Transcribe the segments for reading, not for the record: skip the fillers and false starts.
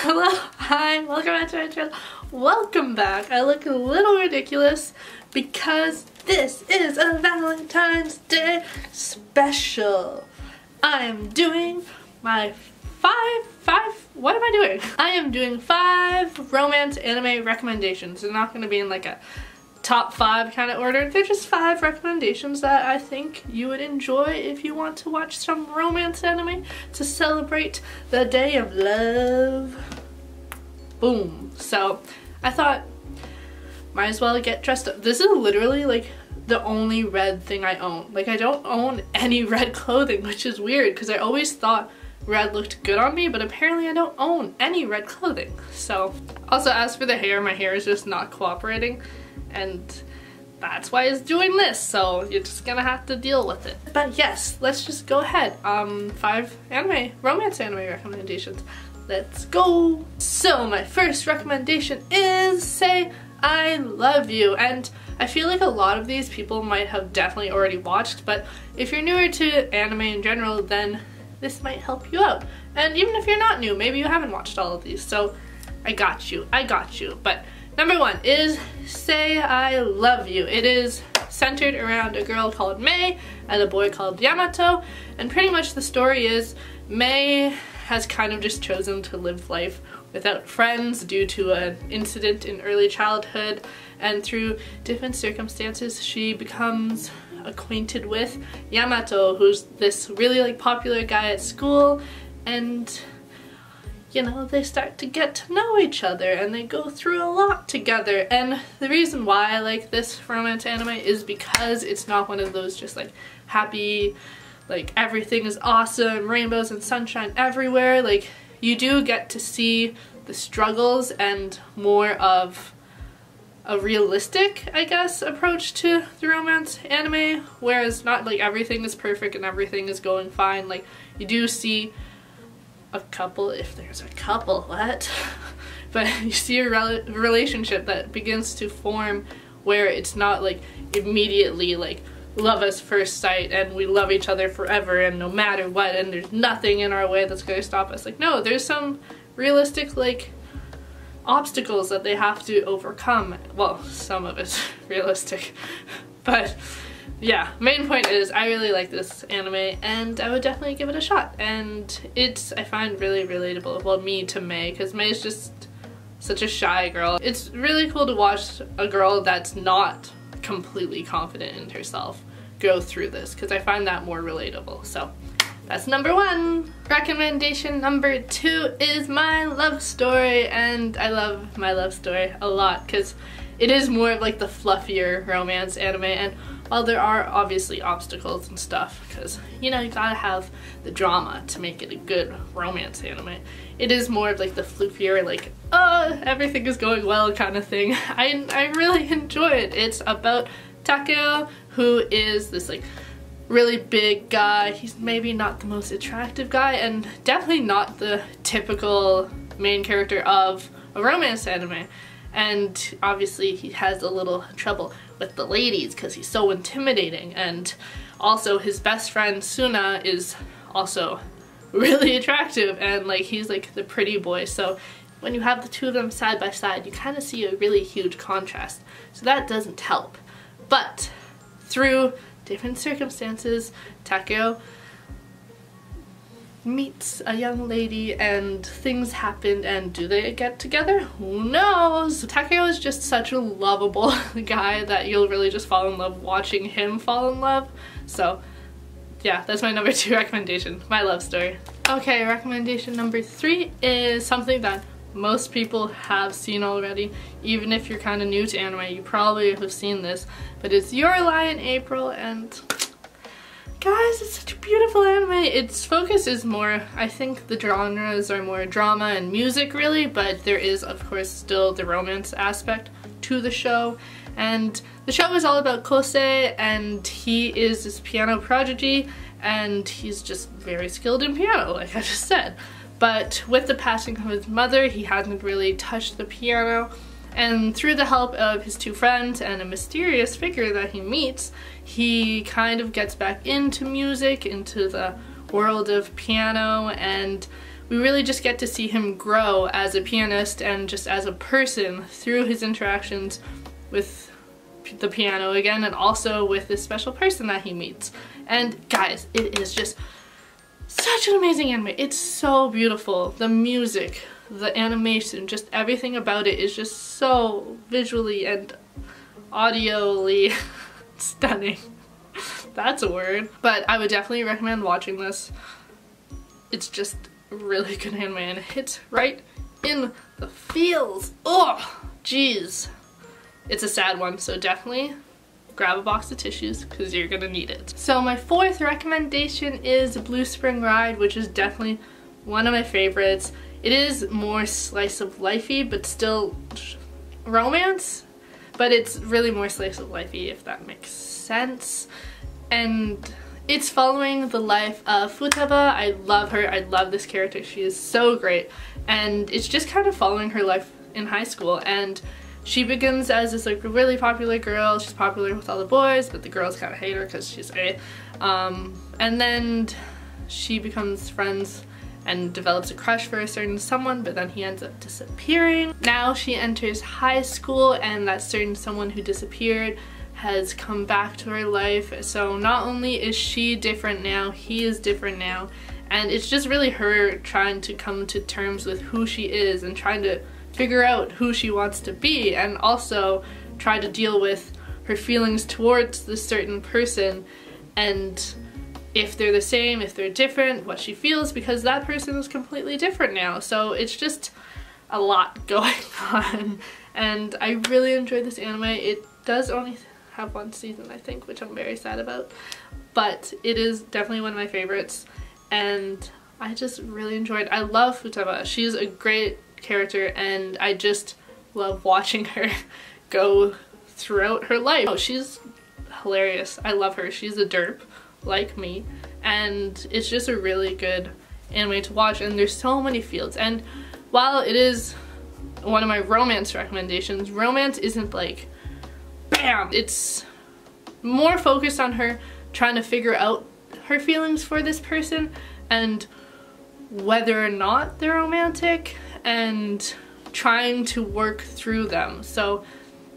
Hello, hi, welcome back to my channel. Welcome back. I look a little ridiculous because this is a Valentine's Day special. I am doing my what am I doing? I am doing 5 romance anime recommendations. They're not going to be in like a top 5 kind of order. They're just 5 recommendations that I think you would enjoy if you want to watch some romance anime to celebrate the day of love. Boom. So I thought might as well get dressed up. This is literally like the only red thing I own. Like I don't own any red clothing, which is weird because I always thought red looked good on me, but apparently I don't own any red clothing. So also, as for the hair, my hair is just not cooperating, and that's why it's doing this, so you're just gonna have to deal with it. But yes, let's just go ahead. 5 romance anime recommendations. Let's go! So my first recommendation is Say I Love You, and I feel like a lot of these people might have definitely already watched, but if you're newer to anime in general, then this might help you out. And even if you're not new, maybe you haven't watched all of these, so I got you. But number 1 is Say I Love You. It is centered around a girl called Mei and a boy called Yamato, and pretty much the story is Mei has kind of just chosen to live life without friends due to an incident in early childhood, and through different circumstances she becomes acquainted with Yamato, who's this really like popular guy at school, and you know, they start to get to know each other and they go through a lot together. And the reason why I like this romance anime is because it's not one of those just like happy, like everything is awesome, rainbows and sunshine everywhere. Like you do get to see the struggles and more of a realistic, I guess, approach to the romance anime, whereas not like everything is perfect and everything is going fine. Like you do see a couple, if there's a couple, what? But you see a relationship that begins to form where it's not like immediately like love at first sight and we love each other forever and no matter what and there's nothing in our way that's going to stop us. Like no, there's some realistic like obstacles that they have to overcome. Well, some of it's realistic, but yeah, main point is I really like this anime and I would definitely give it a shot, and it's, I find, really relatable, well, me to Mei, because Mei is just such a shy girl. It's really cool to watch a girl that's not completely confident in herself go through this, because I find that more relatable. So that's number 1. Recommendation number 2 is My Love Story, and I love My Love Story a lot because it is more of like the fluffier romance anime, and while there are obviously obstacles and stuff, because you know you gotta have the drama to make it a good romance anime, it is more of like the fluffier, like oh everything is going well kind of thing. I really enjoy it. It's about Takeo, who is this like really big guy. He's maybe not the most attractive guy and definitely not the typical main character of a romance anime, and obviously he has a little trouble with the ladies because he's so intimidating, and also his best friend Suna is also really attractive and like he's like the pretty boy, so when you have the two of them side by side you kind of see a really huge contrast, so that doesn't help. But through different circumstances, Takeo meets a young lady and things happen, and do they get together? Who knows? Takeo is just such a lovable guy that you'll really just fall in love watching him fall in love. So yeah, that's my number 2 recommendation, My Love Story. Okay, recommendation number 3 is something that most people have seen already. Even if you're kind of new to anime, you probably have seen this, but it's Your Lie in April, and guys, it's such a beautiful anime. Its focus is more, I think the genres are more drama and music really, but there is of course still the romance aspect to the show. And the show is all about Kosei, and he is this piano prodigy and he's just very skilled in piano, like I just said. But with the passing of his mother, he hasn't really touched the piano, and through the help of his 2 friends and a mysterious figure that he meets, he kind of gets back into music, into the world of piano, and we really just get to see him grow as a pianist and just as a person through his interactions with the piano again, and also with this special person that he meets. And guys, it is just such an amazing anime. It's so beautiful. The music, the animation, just everything about it is just so visually and audioly stunning. That's a word. But I would definitely recommend watching this. It's just really good anime and it hits right in the feels. Oh, jeez. It's a sad one, so definitely grab a box of tissues because you're gonna need it. So my fourth recommendation is Bliss Regard, which is definitely one of my favorites. It is more slice of lifey, but still romance, but it's really more slice of lifey, if that makes sense. And it's following the life of Futaba. I love her. I love this character. She is so great. And it's just kind of following her life in high school. And she begins as this like really popular girl. She's popular with all the boys, but the girls kind of hate her because she's gay. And then she becomes friends and develops a crush for a certain someone, but then he ends up disappearing. Now she enters high school and that certain someone who disappeared has come back to her life. So not only is she different now, he is different now. And it's just really her trying to come to terms with who she is and trying to figure out who she wants to be, and also try to deal with her feelings towards this certain person, and if they're the same, if they're different, what she feels, because that person is completely different now. So it's just a lot going on, and I really enjoyed this anime. It does only have one season, I think, which I'm very sad about, but it is definitely one of my favorites, and I just really enjoyed. I love Futaba. She's a great character and I just love watching her go throughout her life. Oh, she's hilarious. I love her. She's a derp like me, and it's just a really good anime to watch, and there's so many fields. And while it is one of my romance recommendations, romance isn't like bam, it's more focused on her trying to figure out her feelings for this person and whether or not they're romantic, and trying to work through them. So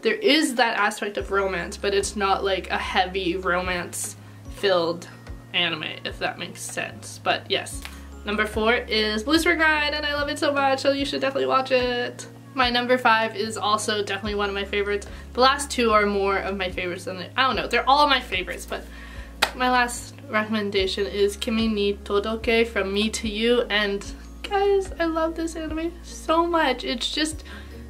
there is that aspect of romance, but it's not like a heavy romance filled anime, if that makes sense. But yes, number 4 is Bliss Regard, and I love it so much, so you should definitely watch it. My number 5 is also definitely one of my favorites. The last 2 are more of my favorites than I don't know, they're all my favorites, but my last recommendation is Kimi ni Todoke, From Me to You, and guys, I love this anime so much. It's just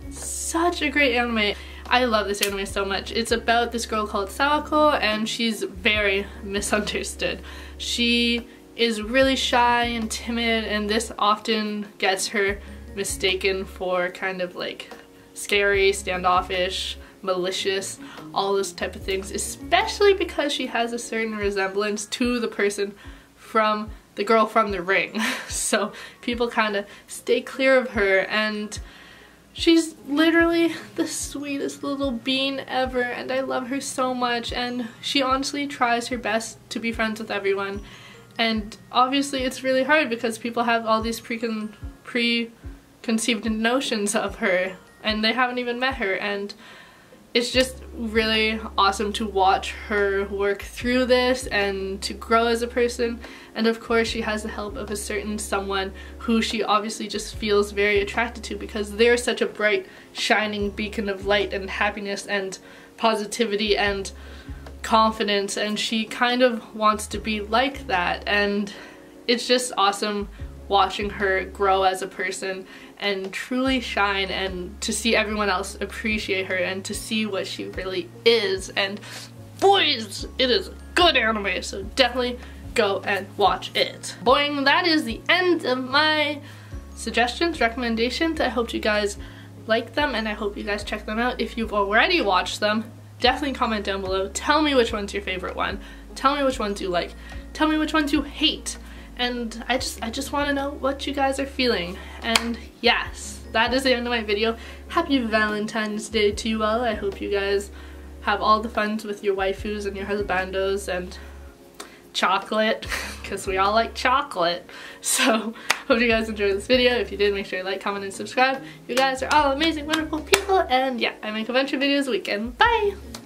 such a great anime. I love this anime so much. It's about this girl called Sawako, and she's very misunderstood. She is really shy and timid, and this often gets her mistaken for kind of like scary, standoffish, malicious, all those type of things, especially because she has a certain resemblance to the person from the girl from The Ring. So people kind of stay clear of her, and she's literally the sweetest little bean ever, and I love her so much, and she honestly tries her best to be friends with everyone. And obviously it's really hard because people have all these preconceived notions of her and they haven't even met her, and it's just really awesome to watch her work through this and to grow as a person. And of course she has the help of a certain someone who she obviously just feels very attracted to because they're such a bright, shining beacon of light and happiness and positivity and confidence, and she kind of wants to be like that. And it's just awesome watching her grow as a person and truly shine, and to see everyone else appreciate her and to see what she really is. And boys, it is a good anime, so definitely go and watch it. Boing, that is the end of my suggestions, recommendations. I hope you guys like them, and I hope you guys check them out. If you've already watched them, definitely comment down below. Tell me which one's your favorite one. Tell me which ones you like. Tell me which ones you hate. And I just want to know what you guys are feeling. And yes, that is the end of my video. Happy Valentine's Day to you all. I hope you guys have all the funs with your waifus and your husbandos and chocolate, because we all like chocolate. So hope you guys enjoyed this video. If you did, make sure you like, comment, and subscribe. You guys are all amazing, wonderful people, and yeah, I make a bunch of videos a week, and bye!